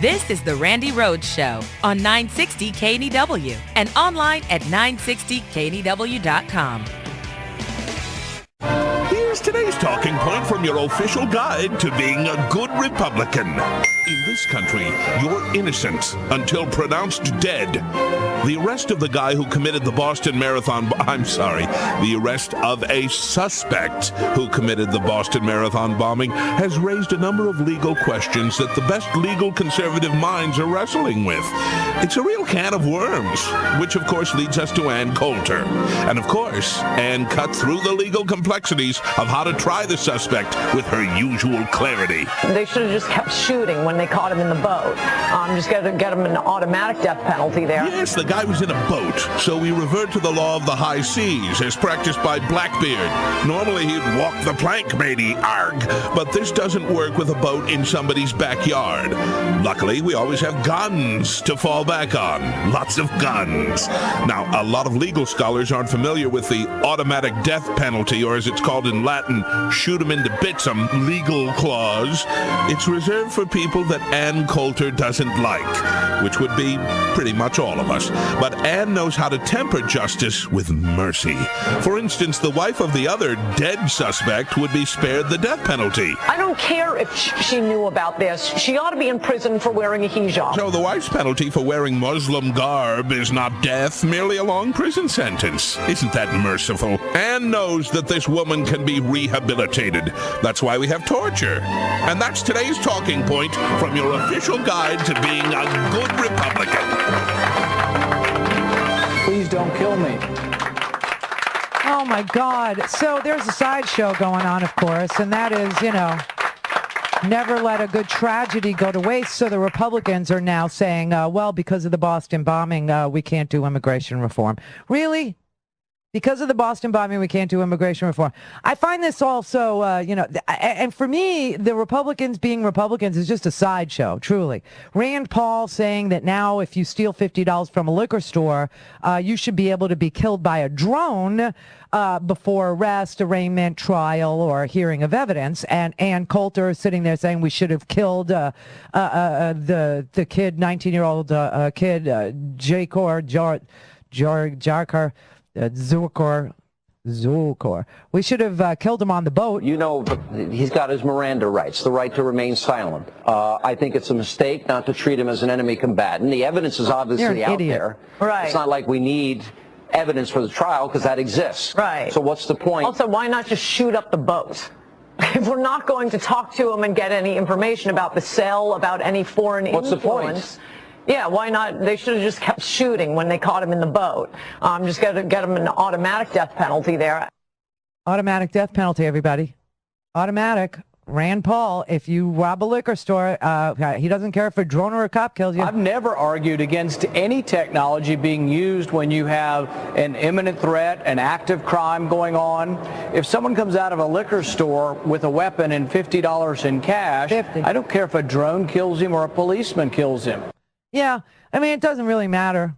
This is the Randi Rhodes Show on 960 KNEW and online at 960KNEW.com. Here's today's talking point from your official guide to being a good Republican. In this country, you're innocent until pronounced dead. The arrest of the guy who committed the Boston Marathon, the arrest of a suspect who committed the Boston Marathon bombing has raised a number of legal questions that the best legal conservative minds are wrestling with. It's a real can of worms, which of course leads us to Ann Coulter. And of course, Ann cut through the legal complexities of how to try the suspect with her usual clarity. They should have just kept shooting when they caught him in the boat. Just got to get him an automatic death penalty there. Yes, the guy was in a boat, so we revert to the law of the high seas as practiced by Blackbeard. Normally he'd walk the plank, matey, arg, but this doesn't work with a boat in somebody's backyard. Luckily, we always have guns to fall back on. Lots of guns. Now, a lot of legal scholars aren't familiar with the automatic death penalty, or as it's called in Latin, shoot 'em into bits'em legal clause. It's reserved for people that Ann Coulter doesn't like, which would be pretty much all of us. But Ann knows how to temper justice with mercy. For instance, the wife of the other dead suspect would be spared the death penalty. I don't care if she knew about this. She ought to be in prison for wearing a hijab. So the wife's penalty for wearing Muslim garb is not death, merely a long prison sentence. Isn't that merciful? Ann knows that this woman can be rehabilitated. That's why we have torture. And that's today's talking point from your official guide to being a good Republican. Please don't kill me. Oh, my God. So there's a sideshow going on, of course, and that is, never let a good tragedy go to waste. So the Republicans are now saying, well, because of the Boston bombing, we can't do immigration reform. Really? Because of the Boston bombing, we can't do immigration reform. I find this also, and for me, the Republicans being Republicans is just a sideshow, truly. Rand Paul saying that now if you steal $50 from a liquor store, you should be able to be killed by a drone before arrest, arraignment, trial, or hearing of evidence. And Ann Coulter is sitting there saying we should have killed the kid, 19-year-old kid, Jarkar. Zukor. We should have killed him on the boat. He's got his Miranda rights, the right to remain silent. I think it's a mistake not to treat him as an enemy combatant. The evidence is obviously out there. Right. It's not like we need evidence for the trial because that exists. Right. So what's the point? Also, why not just shoot up the boat? If we're not going to talk to him and get any information about the cell, about any foreign influence. What's the point? Yeah, why not? They should have just kept shooting when they caught him in the boat. Just got to get him an automatic death penalty there. Automatic death penalty, everybody. Automatic. Rand Paul, if you rob a liquor store, he doesn't care if a drone or a cop kills you. I've never argued against any technology being used when you have an imminent threat, an active crime going on. If someone comes out of a liquor store with a weapon and $50 in cash, I don't care if a drone kills him or a policeman kills him. Yeah, I mean, it doesn't really matter.